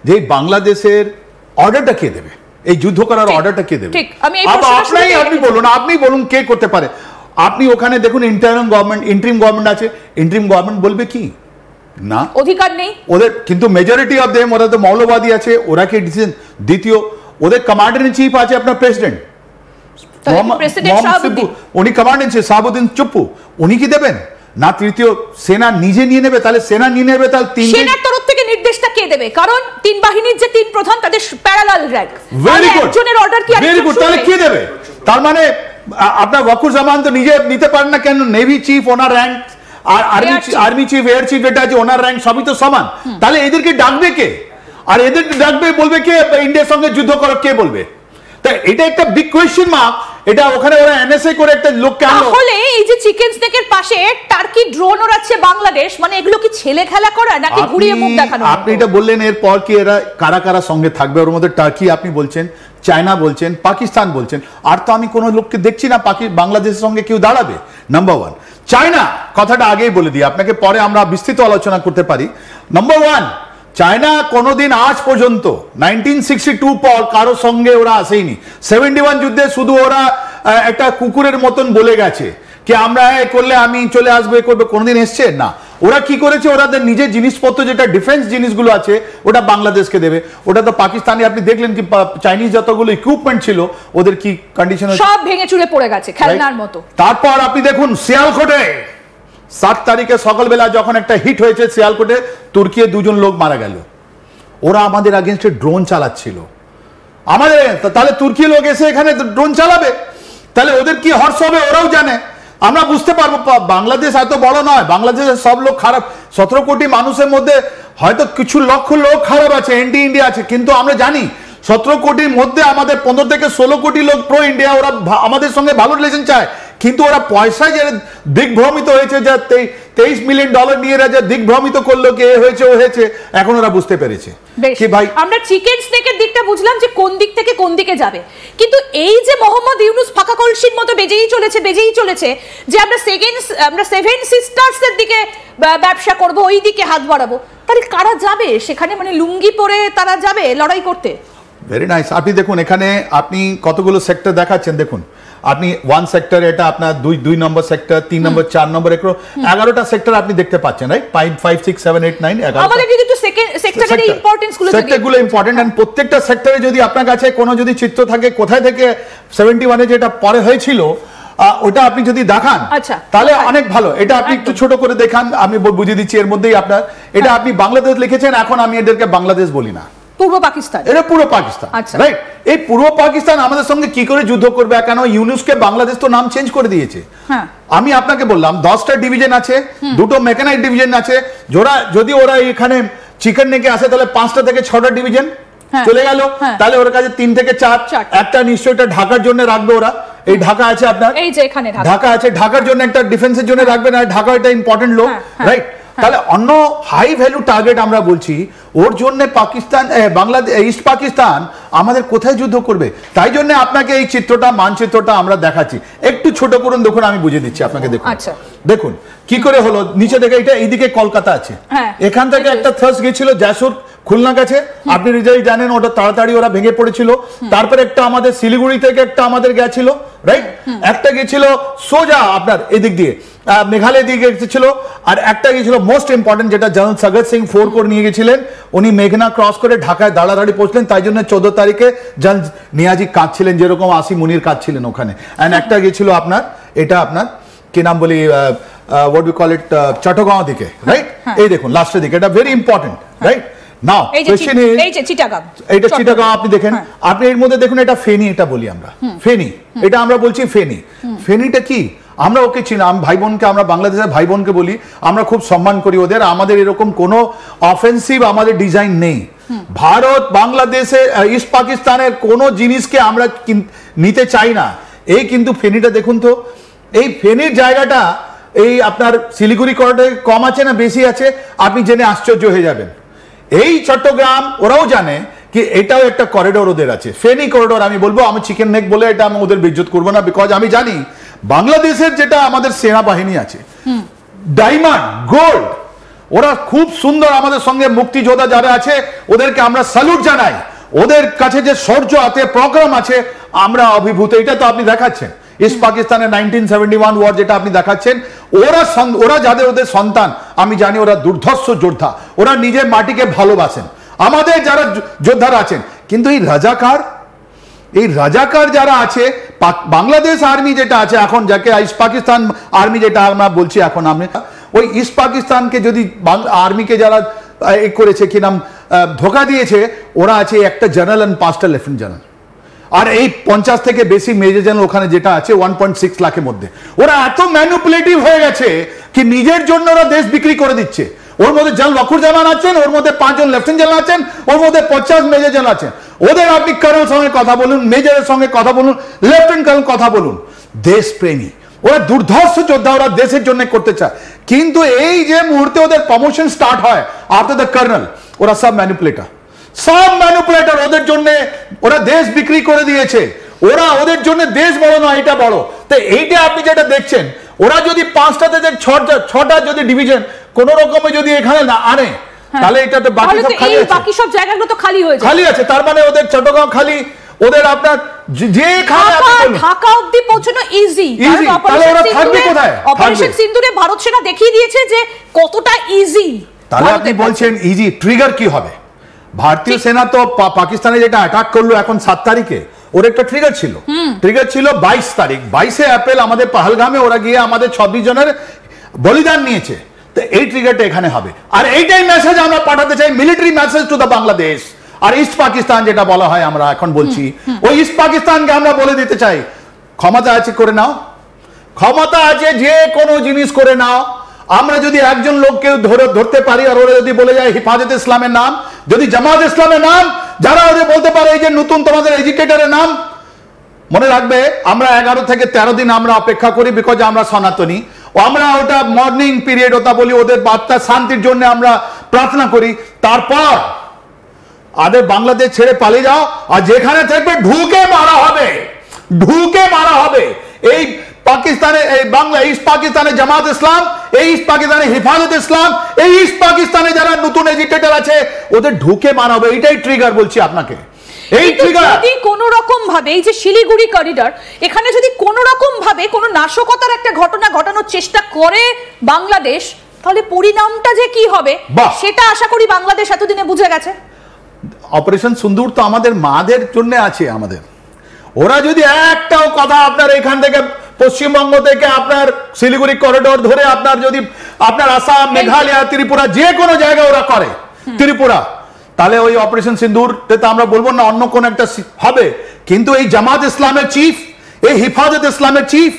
যে বাংলাদেশের অর্ডারটা কে দেবে, এই যুদ্ধ করার অর্ডারটা কে দেবে? আপনি বলুন, আপনি বলুন কে করতে পারে? আপনি ওখানে দেখুন ইন্টারিম গভর্নমেন্ট আছে, ইন্টারিম গভর্নমেন্ট বলবে কি না, অধিকার নেই ওদের, কিন্তু মেজরিটি অফ দেম ওরা তো মৌলবাদী আছে, ওরা কি ডিসিশন? দ্বিতীয়, ওদের কমান্ডার ইন চিফ আছে আপনার প্রেসিডেন্ট, উনি commander in chief Shahabuddin Chuppu, উনি কি দেবেন না? তৃতীয়, সেনা নিজে নিয়ে নেবে, তাহলে সেনা নিয়ে নেবে, তাহলে তিন সেনার তরফ থেকে নির্দেশটা কে দেবে? কারণ তিন বাহিনীর যে তিন প্রধান তাদের প্যারালাল র‍্যাঙ্ক, একজনের অর্ডার কি ভেরি গুড, তাহলে কে দেবে? তার মানে আপনার ওয়াকুরুজ্জামান তো নিজে নিতে পারেন না কেন? নেভি চিফ ওনার র‍্যাঙ্ক, আর আর্মি চিফ, এয়ার চিফ যেটা আছে ওনার র‍্যাঙ্ক সবই তো সমান, তাহলে এদেরকে ডাকবে কে? আর এদেরকে ডাকবে বলবে কে ইন্ডিয়ার সঙ্গে যুদ্ধ করো, কে বলবে? তাই এটা একটা বিগ কোয়েশ্চেন মার্ক। এটা ওখানে ওরা এনএসএ করে একটা লোককে আনলো। তাহলে এই যে চিকেন স্নেকের পাশে টার্কি ড্রোন ওড়াচ্ছে বাংলাদেশ, মানে এগুলো কি ছেলে খেলা করা নাকি ঘুরিয়ে মুখ দেখানো? আপনি এটা বললেন, এরপর কি এরা কারা কারা সঙ্গে থাকবে? ওর মধ্যে টার্কি আপনি বলছেন, চায়না বলছেন, পাকিস্তান বলছেন, আর তো আমি কোনো লোককে দেখছি না বাংলাদেশের সঙ্গে কেউ দাঁড়াবে। নাম্বার ওয়ান, চায়না কথাটা আগেই বলে দিই আপনাকে, পরে আমরা বিস্তৃত আলোচনা করতে পারি। নাম্বার ওয়ান, চায়না কোনোদিন আজ পর্যন্ত 1962 পর কারো সঙ্গে ওরা আসেনি। 71 যুদ্ধে শুধু ওরা একটা কুকুরের মতন বলে গেছে কি আমরা করলে আমি চলে আসবো, করবে, কোনোদিন এসছে না। ওরা কি করেছে, ওদের নিজের জিনিসপত্র যেটা ডিফেন্স জিনিসগুলো আছে ওটা বাংলাদেশকে দেবে। ওটা তো পাকিস্তানি আপনি দেখলেন কি চাইনিজ যতগুলো ইকুইপমেন্ট ছিল ওদের কি কন্ডিশন, সব ভেঙে চুরে পড়ে গেছে খেলনার মতো। তারপর আপনি দেখুন শিয়ালকোটে 7 তারিখে সকালবেলা যখন একটা হিট হয়েছে শিয়ালকোটে, তুর্কি 2 জন লোক মারা গেল। ওরা আমাদের আগেনস্টে ড্রোন চালাচ্ছিল আমাদের, তাহলে তুর্কি লোক এসে এখানে ড্রোন চালাবে, তাহলে ওদের কি হর্ষ হবে ওরাও জানে। আমরা বুঝতে পারবো বাংলাদেশ এত বড় নয়, বাংলাদেশের সব লোক খারাপ। 17 কোটি মানুষের মধ্যে হয়তো কিছু লক্ষ লোক খারাপ আছে, এন্টি ইন্ডিয়া আছে, কিন্তু আমরা জানি 17 কোটির মধ্যে আমাদের 15 থেকে 16 কোটি লোক প্রো ইন্ডিয়া, ওরা আমাদের সঙ্গে ভালো রিলেশন চায়। কিন্তু ওরা পয়সায় যে দিগ্ভ্রমিত হয়েছে, যা $23 মিলিয়ন নিয়ে যা দিগ্ভ্রমিত করলো, কে হয়েছে ও হয়েছে, এখন ওরা বুঝতে পেরেছে কি ভাই। আমরা চিকেন স্নেকের দিকটা বুঝলাম যে কোন দিক থেকে কোন দিকে যাবে, কিন্তু এই যে মোহাম্মদ ইউনুস ফাঁকা কলসির মতো বেজেই চলেছে যে আমরা সেভেন সিস্টার্স এর দিকে ব্যবসা করব, ওই দিকে হাত বাড়াবো, তাহলে কারা যাবে সেখানে? মানে লুঙ্গি পরে তারা যাবে লড়াই করতে? Very nice. আপনি দেখুন এখানে আপনি কতগুলো সেক্টর দেখাচ্ছেন, দেখুন আপনি 1 সেক্টর, এটা আপনার 2 নম্বর সেক্টর, 3 নম্বর, 4 নম্বর, 11টা সেক্টর আপনি দেখতে পাচ্ছেন, রাইট? 5, 6, 7, 8, 9, 11। আমাদের কিন্তু সেক্টরের ইম্পর্টেন্স গুলো, সেক্টরগুলো ইম্পর্টেন্ট, এন্ড প্রত্যেকটা সেক্টরে যদি আপনার কাছে কোনো যদি চিত্র থাকে কোথায় থেকে 71 এ যেটা পরে হয়েছিল ওটা আপনি যদি দেখান তাহলে অনেক ভালো। এটা আপনি একটু ছোট করে দেখান, আমি বুঝিয়ে দিচ্ছি এর মধ্যেই আপনার। এটা আপনি বাংলাদেশ লিখেছেন, এখন আমি এদেরকে বাংলাদেশ বলি না, পূর্ব পাকিস্তান। এটা পূর্ব পাকিস্তান, রাইট? এই পূর্ব পাকিস্তান আমাদের সঙ্গে কি করে যুদ্ধ করবে? কেন ইউনুসকে বাংলাদেশ তো নাম চেঞ্জ করে দিয়েছে। আমি আপনাকে বললাম 10টা ডিভিশন আছে, 2টো মেকানাইজড ডিভিশন আছে। যদি ওরা এখানে চিকেন নেকে আসে তাহলে 5টা থেকে 6টা ডিভিশন চলে গেল, তাহলে ওর কাছে 3 থেকে 4, একটা নিশ্চয়ই ঢাকার জন্য রাখবে ওরা। এই ঢাকা আছে আপনার, এই যে এখানে ঢাকা আছে, ঢাকার জন্য একটা ডিফেন্সের জন্য রাখবে না, ঢাকা এটা ইম্পর্টেন্ট লোক, রাইট? তাহলে অন্য হাই ভ্যালু টার্গেট আমরা বলছি, ওর জন্য পাকিস্তান, বাংলাদেশ, ইস্ট পাকিস্তান আমাদের কোথায় যুদ্ধ করবে? তাই জন্য আপনাকে এই চিত্রটা, মানচিত্রটা আমরা দেখাচ্ছি। একটু ছোট করুন, দেখুন আমি বুঝিয়ে দিচ্ছি আপনাকে। দেখুন দেখুন কি করে হলো, নিচে দেখে এটা এইদিকে কলকাতা আছে, এখান থেকে একটা থ্রাস্ট গেছিল যশোর খুলনা গেছে, আপনি নিজেই জানেন, ওটা তাড়াতাড়ি ওরা ভেঙে পড়েছিল। তারপরে একটা আমাদের শিলিগুড়ি থেকে একটা আমাদের গেছিল, রাইট? একটা গেছিল সোজা আপনার এদিক দিয়ে মেঘালয় দিকে গেছিল, আর একটা গেছিল মোস্ট ইম্পর্টেন্ট যেটা জেনারেল সগত সিং 4 কোর নিয়ে গেছিলেন, উনি মেঘনা ক্রস করে ঢাকায় দাঁড়াদাঁড়ি পৌঁছলেন। তাই জন্য 14 তারিখে জেনারেল নিয়াজি কাঁদছিলেন, যেরকম আসি মুনির কাঁদছিলেন ওখানে। অ্যান্ড একটা গেছিল আপনার, এটা আপনার কি নাম বলি, what we call it, Chattogram দিকে, রাইট? এই দেখুন লাস্টের দিকে, এটা ভেরি ইম্পর্টেন্ট, রাইট? নাও এইটা চিটাগাং আপনি দেখেন, আপনি এর মধ্যে দেখুন এটা ফেনী, এটা বলি আমরা ফেনী, এটা আমরা বলছি ফেনী। ফেনীটা কি? আমরা ওকে চিনি, ভাই বোনকে, আমরা বাংলাদেশের ভাই বোনকে বলি, আমরা খুব সম্মান করি ওদের। আমাদের এরকম কোনো অফেন্সিভ আমাদের ডিজাইন নেই। ভারত বাংলাদেশে, ইস্ট পাকিস্তানের কোনো জিনিসকে আমরা নিতে চাই না। এই কিন্তু ফেনীটা দেখুন তো, এই ফেনীর জায়গাটা এই আপনার শিলিগুড়ি করিডোরে কম আছে না বেশি আছে, আপনি জেনে আশ্চর্য হয়ে যাবেন। এই চট্টগ্রাম ওরাও জানে কি এটাও একটা করিডোর ওদের আছে, ফেনী করিডোর। আমি বলবো, আমি চিকেন নেক বলে এটা আমি ওদের বেইজ্জত করবো না, বিকজ আমি জানি বাংলাদেশের যেটা আমাদের সেনাবাহিনী আছে, ডায়মন্ড, গোল্ড, ওরা খুব সুন্দর আমাদের সঙ্গে মুক্তিযোদ্ধা যারা আছে ওদেরকে আমরা স্যালুট জানাই, ওদের কাছে যে শৌর্য আছে, প্রোগ্রাম আছে, আমরা অভিভূত। এটা তো আপনি দেখাচ্ছেন ইস্ট পাকিস্তানের 1971 ওয়ার যেটা আপনি দেখাচ্ছেন, ওরা যাদের ওদের সন্তান, আমি জানি ওরা দুর্ধর্ষ যোদ্ধা, ওরা নিজের মাটিকে ভালোবাসেন, আমাদের যারা যোদ্ধারা আছেন। কিন্তু এই রাজাকার যারা আছে, বাংলাদেশ আর্মি যেটা আছে এখন, যাকে ইস্ট পাকিস্তান আর্মি যেটা আমরা বলছি এখন, আমি ওই ইস্ট পাকিস্তানকে যদি আর্মিকে যারা করেছে কি নাম ধোকা দিয়েছে, ওরা আছে একটা জেনারেল এন্ড 5টা লেফটেন্যান্ট জেনারেল, আর এই 50 থেকে বেশি মেজর জেনারেল ওখানে যেটা আছে 1.6 লাখের মধ্যে। ওরা এত ম্যানিপুলেটিভ হয়ে গেছে কি নিজের জন্য ওরা দেশ বিক্রি করে দিচ্ছে। ওর মধ্যে জেনারেল ওয়াকুরুজ্জামান আছেন, ওর মধ্যে 5 জন লেফটেন্যান্ট জেনারেল আছেন, ওর মধ্যে 50 মেজর জেনারেল আছেন। ওদের আপনি কর্নেলের সঙ্গে কথা বলুন, মেজরের সঙ্গে কথা বলুন, লেফটেন্যান্ট কর্নেল কথা বলুন, দেশপ্রেমী, ওরা দুর্ধর্ষ যোদ্ধা, ওরা দেশের জন্য করতে চায়। কিন্তু এই যে মুহূর্তে ওদের প্রমোশন স্টার্ট হয় আফটার দ্য কর্নেল, ওরা সব ম্যানিপুলেটর, ওদের জন্য ওরা দেশ বিক্রি করে দিয়েছে। ওদের জন্য দেশ বড় নয়, এটা বড়। তো এইটা আপনি যেটা দেখছেন, ওরা যদি 5টা থেকে 6টা যদি ডিভিশন কোন রকমে যদি এখানে না আনে, তাহলে এটা তো বাকি সব জায়গাগুলো তো খালি হয়ে যায়, খালি আছে। তার মানে ওদের চট্টগ্রাম খালি, ওদের আপনার ঢাকা অবধি পৌঁছানো ইজি। অপারেশন সিন্দুরে ভারত সেনা দেখিয়ে দিয়েছে যে কতটা ইজি। তাহলে আপনি বলছেন ইজি, ট্রিগার কি হবে? ভারতীয় সেনা তো পাকিস্তানে যেটা অ্যাটাক করলো এখন 7 তারিখে, ওর একটা ট্রিগার ছিল 22 তারিখ, 22 এপ্রিল আমাদের পাহালগামে ওরা গিয়ে আমাদের 26 জনের বলিদান নিয়েছে। তো এই ট্রিগারটা এখানে হবে, আর এইটাই মেসেজ আমরা পাঠাতে চাই, military message to the Bangladesh. আর ইস্ট পাকিস্তান যেটা বলা হয় আমরা এখন বলছি, ওই ইস্ট পাকিস্তানকে আমরা বলে দিতে চাই, ক্ষমতা আছে করে নাও, ক্ষমতা আছে যে কোনো জিনিস করে নাও। আমরা যদি একজন লোককে ধরতে পারি আর ওরা যদি বলে যায় হেফাজতে ইসলামের নাম, যদি জামাত ইসলামের নাম, যারা ওদের বলতে পারে এই যে নতুন তোমাদের এডুকেটরের নাম, মনে রাখবে আমরা 11 থেকে 13 দিন আমরা অপেক্ষা করি, বিকজ আমরা সনাতনী। আমরা ওটা মর্নিং পিরিয়ড ওটা বলি, ওদের বার্তা শান্তির জন্য আমরা প্রার্থনা করি। তারপর আদের বাংলাদেশ ছেড়ে পালিয়ে যাও, আর যেখানে থাকবে ঢুকে মারা হবে, ঢুকে মারা হবে। এই পাকিস্তানে, এই বাংলা ইস্ট পাকিস্তানে জামাত ইসলাম, এই ইস্ট পাকিস্তানে হেফাজত ইসলাম, এই ইস্ট পাকিস্তানে যারা নতুন এডুকেটর আছে, ওদের ঢুকে মারা হবে। এইটাই ট্রিগার বলছি আপনাকে। এই ট্রিগার যদি কোন রকম ভাবে, এই যে শিলিগুড়ি করিডর, এখানে যদি কোন রকম ভাবে কোন নাশকতার একটা ঘটনা ঘটানোর চেষ্টা করে বাংলাদেশ, তাহলে পরিণামটা যে কি হবে সেটা আশা করি বাংলাদেশ এতদিনে বুঝে গেছে। অপারেশন সিন্দুর তো আমাদের মাদের জন্য আছে। আমাদের ওরা যদি একটাও কথা আপনার এখান থেকে পশ্চিমবঙ্গ থেকে আপনার শিলিগুড়ি করিডোর ধরে আপনার যদি আপনার আসাম, মেঘালয়, ত্রিপুরা যে কোনো জায়গায় ওরা করে, ত্রিপুরা, তাহলে ওই অপারেশন সিন্দুর তো আমরা বলবো না, অন্য কোন একটা হবে। কিন্তু এই জামাত ইসলামের চিফ, এই হেফাজত ইসলামের চিফ,